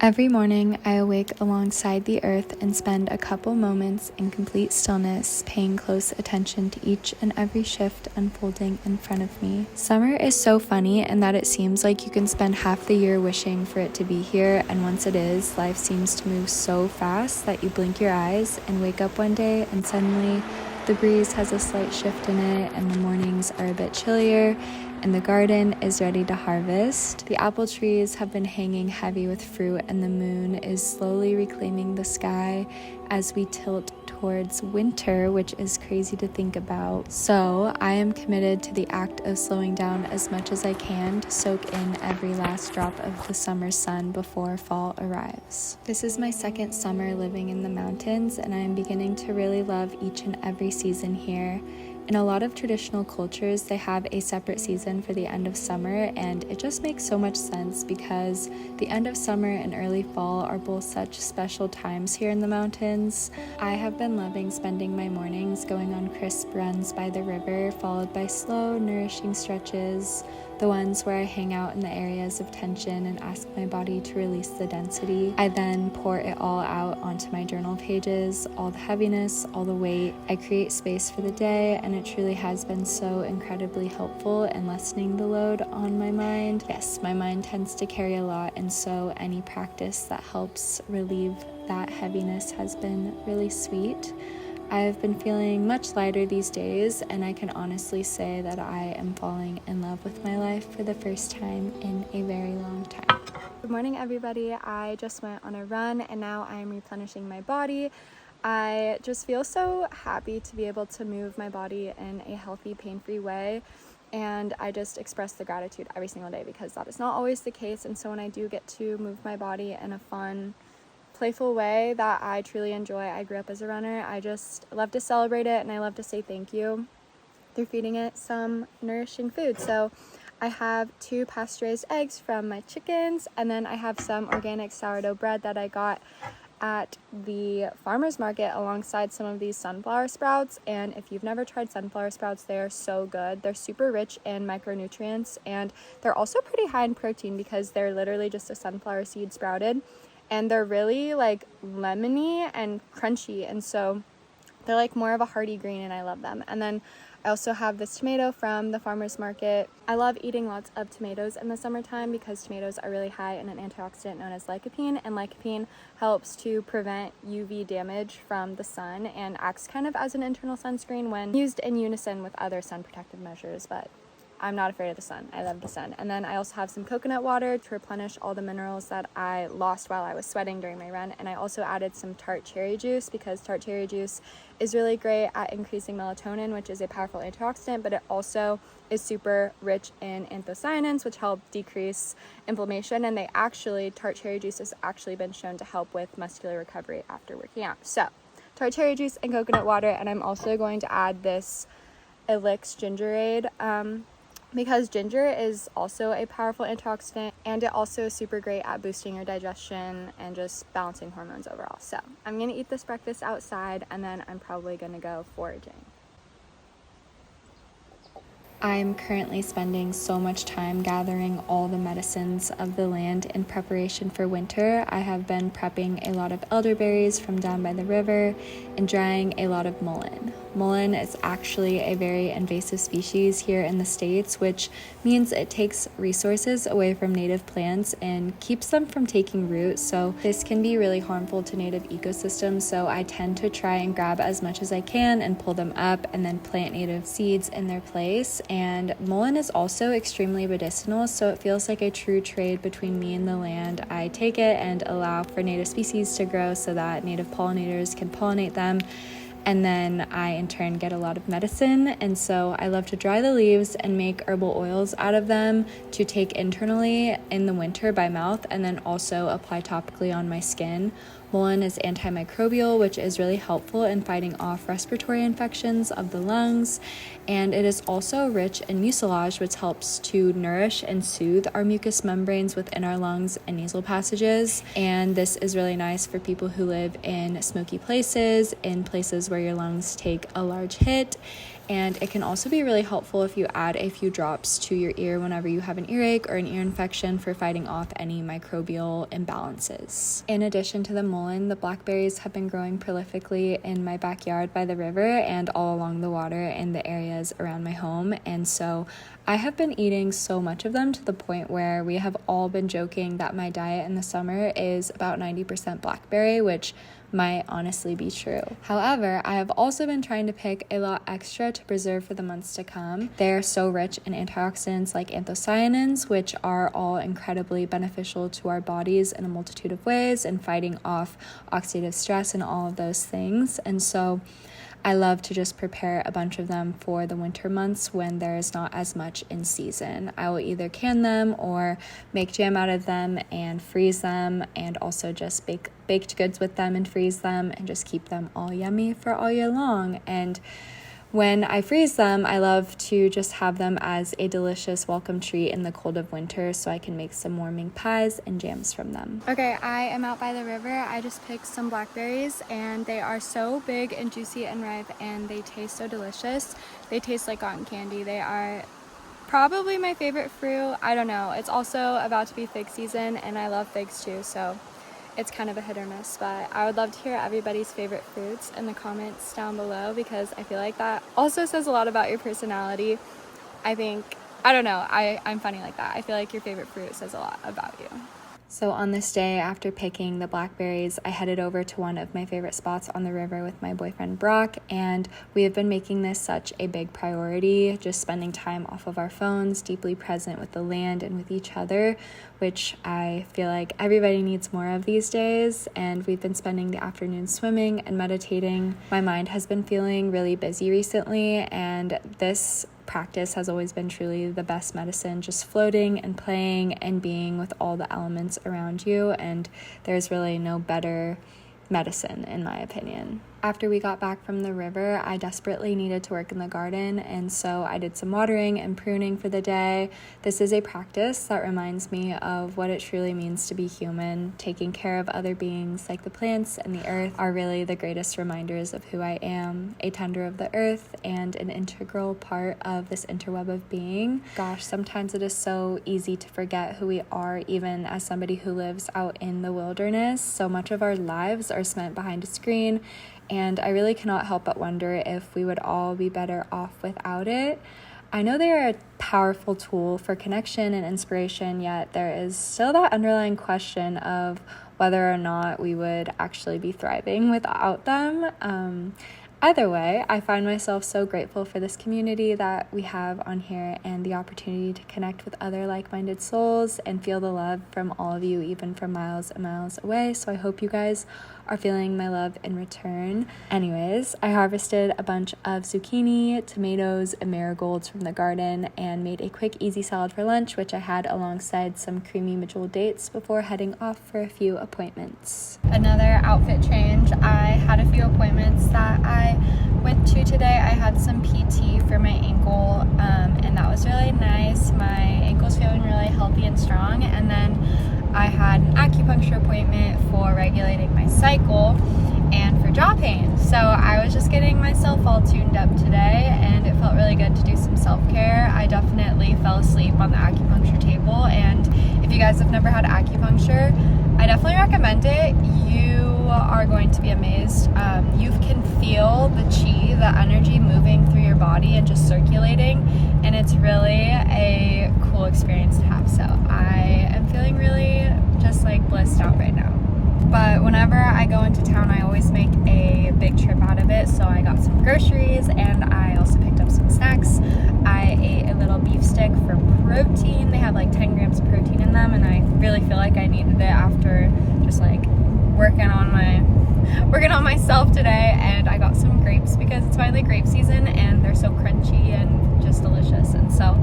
Every morning, I awake alongside the earth and spend a couple moments in complete stillness, paying close attention to each and every shift unfolding in front of me. Summer is so funny in that it seems like you can spend half the year wishing for it to be here, and once it is, life seems to move so fast that you blink your eyes and wake up one day and suddenly the breeze has a slight shift in it and the mornings are a bit chillier and the garden is ready to harvest. The apple trees have been hanging heavy with fruit and the moon is slowly reclaiming the sky as we tilt towards winter, which is crazy to think about. So I am committed to the act of slowing down as much as I can to soak in every last drop of the summer sun before fall arrives. This is my second summer living in the mountains, and I am beginning to really love each and every season here. In a lot of traditional cultures, they have a separate season for the end of summer, and it just makes so much sense because the end of summer and early fall are both such special times here in the mountains. I have been loving spending my mornings going on crisp runs by the river, followed by slow, nourishing stretches, the ones where I hang out in the areas of tension and ask my body to release the density. I then pour it all out onto my journal pages, all the heaviness, all the weight. I create space for the day, and it truly has been so incredibly helpful in lessening the load on my mind. Yes, my mind tends to carry a lot, and so any practice that helps relieve that heaviness has been really sweet. I've been feeling much lighter these days, and I can honestly say that I am falling in love with my life for the first time in a very long time. Good morning, everybody. I just went on a run, and now I'm replenishing my body. I just feel so happy to be able to move my body in a healthy, pain-free way, and I just express the gratitude every single day because that is not always the case. And so when I do get to move my body in a fun, playful way that I truly enjoy. I grew up as a runner. I just love to celebrate it, and I love to say thank you through feeding it some nourishing food. So I have 2 pasteurized eggs from my chickens, and then I have some organic sourdough bread that I got at the farmer's market alongside some of these sunflower sprouts. And if you've never tried sunflower sprouts, they are so good. They're super rich in micronutrients, and they're also pretty high in protein because they're literally just a sunflower seed sprouted. And they're really like lemony and crunchy, and so they're like more of a hearty green, and I love them. And then I also have this tomato from the farmer's market. I love eating lots of tomatoes in the summertime because tomatoes are really high in an antioxidant known as lycopene, and lycopene helps to prevent UV damage from the sun and acts kind of as an internal sunscreen when used in unison with other sun protective measures. But I'm not afraid of the sun. I love the sun. And then I also have some coconut water to replenish all the minerals that I lost while I was sweating during my run. And I also added some tart cherry juice because tart cherry juice is really great at increasing melatonin, which is a powerful antioxidant, but it also is super rich in anthocyanins, which help decrease inflammation. And tart cherry juice has actually been shown to help with muscular recovery after working out. So tart cherry juice and coconut water. And I'm also going to add this Elix Gingerade, because ginger is also a powerful antioxidant, and it also is super great at boosting your digestion and just balancing hormones overall. So I'm going to eat this breakfast outside, and then I'm probably going to go foraging. I'm currently spending so much time gathering all the medicines of the land in preparation for winter. I have been prepping a lot of elderberries from down by the river and drying a lot of mullein. Mullein is actually a very invasive species here in the States, which means it takes resources away from native plants and keeps them from taking root. So this can be really harmful to native ecosystems. So I tend to try and grab as much as I can and pull them up and then plant native seeds in their place. And mullein is also extremely medicinal, so it feels like a true trade between me and the land. I take it and allow for native species to grow so that native pollinators can pollinate them, and then I in turn get a lot of medicine. And so I love to dry the leaves and make herbal oils out of them to take internally in the winter by mouth, and then also apply topically on my skin. Mullein is antimicrobial, which is really helpful in fighting off respiratory infections of the lungs, and it is also rich in mucilage, which helps to nourish and soothe our mucous membranes within our lungs and nasal passages. And this is really nice for people who live in smoky places, in places where your lungs take a large hit, And it can also be really helpful if you add a few drops to your ear whenever you have an earache or an ear infection for fighting off any microbial imbalances. In addition to the mullein, the blackberries have been growing prolifically in my backyard by the river and all along the water in the areas around my home. And so I have been eating so much of them to the point where we have all been joking that my diet in the summer is about 90% blackberry, which might honestly be true. However, I have also been trying to pick a lot extra to preserve for the months to come. They are so rich in antioxidants like anthocyanins, which are all incredibly beneficial to our bodies in a multitude of ways and fighting off oxidative stress and all of those things. And so I love to just prepare a bunch of them for the winter months when there is not as much in season. I will either can them or make jam out of them and freeze them, and also just bake baked goods with them and freeze them and just keep them all yummy for all year long. And when I freeze them, I love to just have them as a delicious welcome treat in the cold of winter so I can make some warming pies and jams from them. Okay, I am out by the river. I just picked some blackberries and they are so big and juicy and ripe and they taste so delicious. They taste like cotton candy. They are probably my favorite fruit. I don't know. It's also about to be fig season and I love figs too, so it's kind of a hit or miss, but I would love to hear everybody's favorite fruits in the comments down below because I feel like that also says a lot about your personality. I don't know, I'm funny like that. I feel like your favorite fruit says a lot about you. So on this day, after picking the blackberries, I headed over to one of my favorite spots on the river with my boyfriend Brock, and we have been making this such a big priority, just spending time off of our phones, deeply present with the land and with each other, which I feel like everybody needs more of these days. And we've been spending the afternoon swimming and meditating. My mind has been feeling really busy recently, and this practice has always been truly the best medicine, just floating and playing and being with all the elements around you, and there's really no better medicine in my opinion. After we got back from the river, I desperately needed to work in the garden, and so I did some watering and pruning for the day. This is a practice that reminds me of what it truly means to be human. Taking care of other beings like the plants and the earth are really the greatest reminders of who I am, a tender of the earth and an integral part of this interweb of being. Gosh, sometimes it is so easy to forget who we are, even as somebody who lives out in the wilderness. So much of our lives are spent behind a screen, and I really cannot help but wonder if we would all be better off without it. I know they are a powerful tool for connection and inspiration, yet there is still that underlying question of whether or not we would actually be thriving without them. Either way, I find myself so grateful for this community that we have on here and the opportunity to connect with other like-minded souls and feel the love from all of you, even from miles and miles away. So I hope you guys are feeling my love in return. Anyways, I harvested a bunch of zucchini, tomatoes, and marigolds from the garden and made a quick, easy salad for lunch, which I had alongside some creamy medjool dates before heading off for a few appointments. Another outfit change. I had a few appointments that I went to today. I had some PT for my ankle, and that was really nice. My ankle's feeling really healthy and strong, and then I had an acupuncture appointment for regulating my cycle and for jaw pain. So I was just getting myself all tuned up today, and it felt really good to do some self-care. I definitely fell asleep on the acupuncture table, and if you guys have never had acupuncture, I definitely recommend it. You are going to be amazed. You can feel the chi, the energy moving through your body and just circulating, and it's really a cool experience to have. So I am feeling really just like blissed out right now. But whenever I go into town, I always make a big trip out of it. So I got some groceries and I also picked up some snacks. I ate a little beef stick for protein. They have like 10 grams of protein in them, and I really feel like I needed it after just like working on myself today. And I got some grapes because it's finally grape season and they're so crunchy and just delicious. And so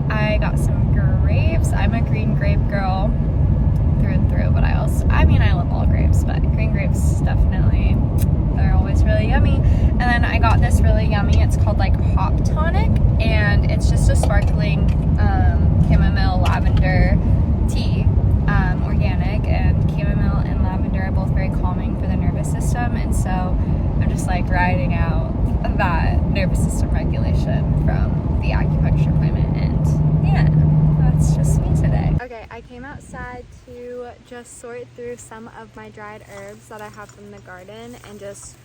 I got some grapes. I'm a green grape girl through and through, but I love all grapes, but green grapes definitely, they're always really yummy. And then I got this really yummy, it's called like Hop Tonic, and it's just a sparkling chamomile lavender tea, organic, and chamomile and lavender are both very calming for the nervous system, and so I'm just like riding out that nervous system regulation to sort through some of my dried herbs that I have from the garden and just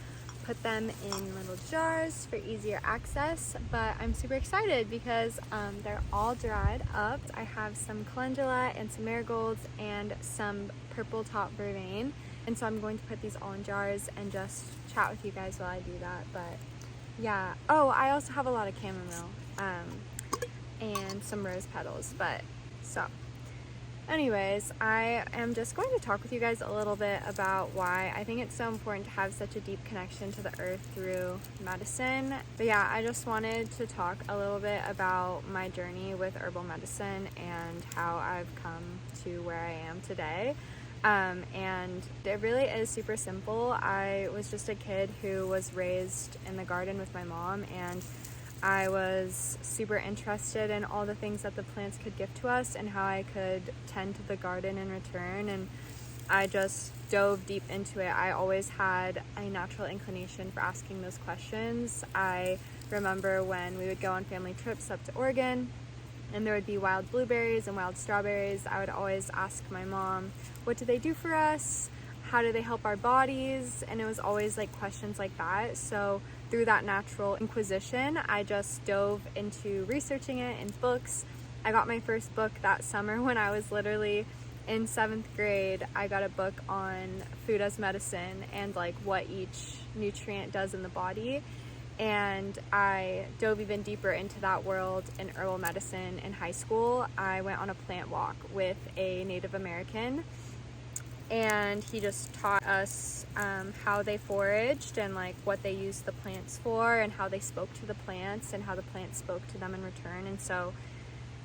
put them in little jars for easier access. But I'm super excited because they're all dried up. I have some calendula and some marigolds and some purple top vervain, and so I'm going to put these all in jars and just chat with you guys while I do that. But yeah, oh, I also have a lot of chamomile and some rose petals. But so anyways, I am just going to talk with you guys a little bit about why I think it's so important to have such a deep connection to the earth through medicine. But yeah, I just wanted to talk a little bit about my journey with herbal medicine and how I've come to where I am today. And it really is super simple. I was just a kid who was raised in the garden with my mom, and I was super interested in all the things that the plants could give to us and how I could tend to the garden in return, and I just dove deep into it. I always had a natural inclination for asking those questions. I remember when we would go on family trips up to Oregon and there would be wild blueberries and wild strawberries. I would always ask my mom, what do they do for us? How do they help our bodies? And it was always like questions like that. So through that natural inquisition, I just dove into researching it in books. I got my first book that summer when I was literally in 7th grade. I got a book on food as medicine and like what each nutrient does in the body. And I dove even deeper into that world in herbal medicine in high school. I went on a plant walk with a Native American, and he just taught us how they foraged and like what they used the plants for and how they spoke to the plants and how the plants spoke to them in return. And so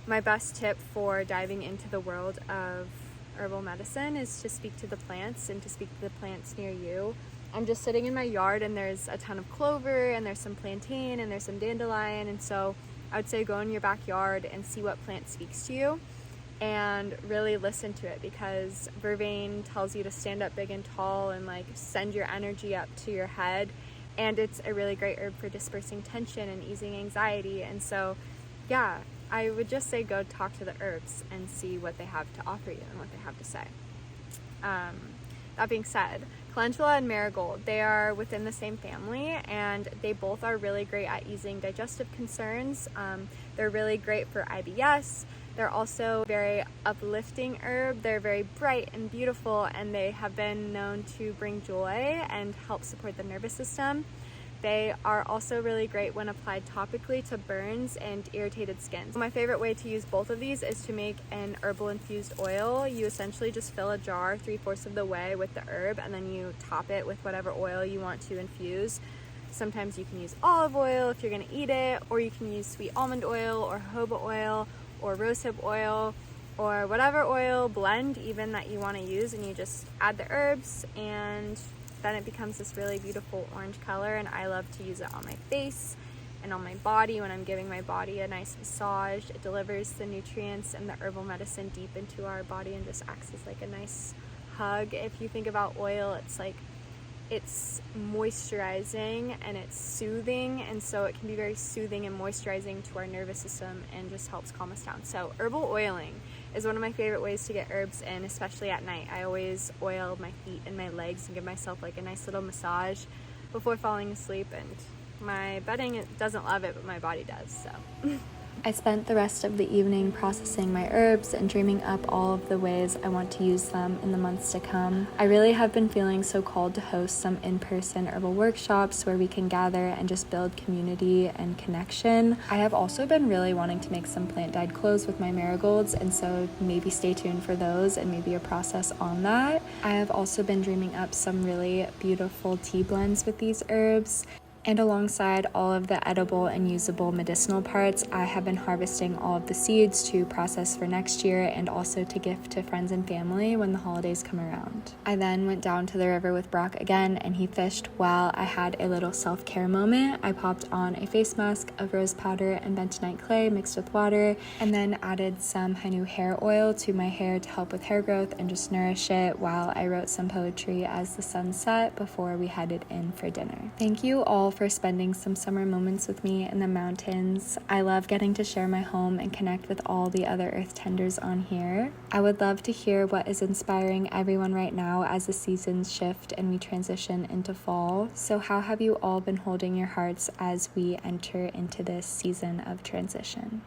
my best tip for diving into the world of herbal medicine is to speak to the plants and to speak to the plants near you. I'm just sitting in my yard and there's a ton of clover and there's some plantain and there's some dandelion, and so I would say go in your backyard and see what plant speaks to you and really listen to it, because vervain tells you to stand up big and tall and like send your energy up to your head, and it's a really great herb for dispersing tension and easing anxiety. And so yeah, I would just say go talk to the herbs and see what they have to offer you and what they have to say. That being said, calendula and marigold, they are within the same family, and they both are really great at easing digestive concerns. They're really great for IBS. They're also very uplifting herb. They're very bright and beautiful, and they have been known to bring joy and help support the nervous system. They are also really great when applied topically to burns and irritated skin. So my favorite way to use both of these is to make an herbal infused oil. You essentially just fill a jar 3/4 of the way with the herb, and then you top it with whatever oil you want to infuse. Sometimes you can use olive oil if you're gonna eat it, or you can use sweet almond oil or jojoba oil or rosehip oil or whatever oil blend even that you wanna use, and you just add the herbs, and then it becomes this really beautiful orange color. And I love to use it on my face and on my body when I'm giving my body a nice massage. It delivers the nutrients and the herbal medicine deep into our body and just acts as like a nice hug. If you think about oil, it's like it's moisturizing and it's soothing, and so it can be very soothing and moisturizing to our nervous system and just helps calm us down. So herbal oiling is one of my favorite ways to get herbs in, especially at night. I always oil my feet and my legs and give myself like a nice little massage before falling asleep, and my bedding doesn't love it, but my body does. So I spent the rest of the evening processing my herbs and dreaming up all of the ways I want to use them in the months to come. I really have been feeling so called to host some in-person herbal workshops where we can gather and just build community and connection. I have also been really wanting to make some plant-dyed clothes with my marigolds, and so maybe stay tuned for those and maybe a process on that. I have also been dreaming up some really beautiful tea blends with these herbs. And alongside all of the edible and usable medicinal parts, I have been harvesting all of the seeds to process for next year and also to gift to friends and family when the holidays come around. I then went down to the river with Brock again, and he fished while I had a little self-care moment. I popped on a face mask of rose powder and bentonite clay mixed with water, and then added some Hainu hair oil to my hair to help with hair growth and just nourish it while I wrote some poetry as the sun set before we headed in for dinner. Thank you all for spending some summer moments with me in the mountains. I love getting to share my home and connect with all the other earth tenders on here. I would love to hear what is inspiring everyone right now as the seasons shift and we transition into fall. So how have you all been holding your hearts as we enter into this season of transition?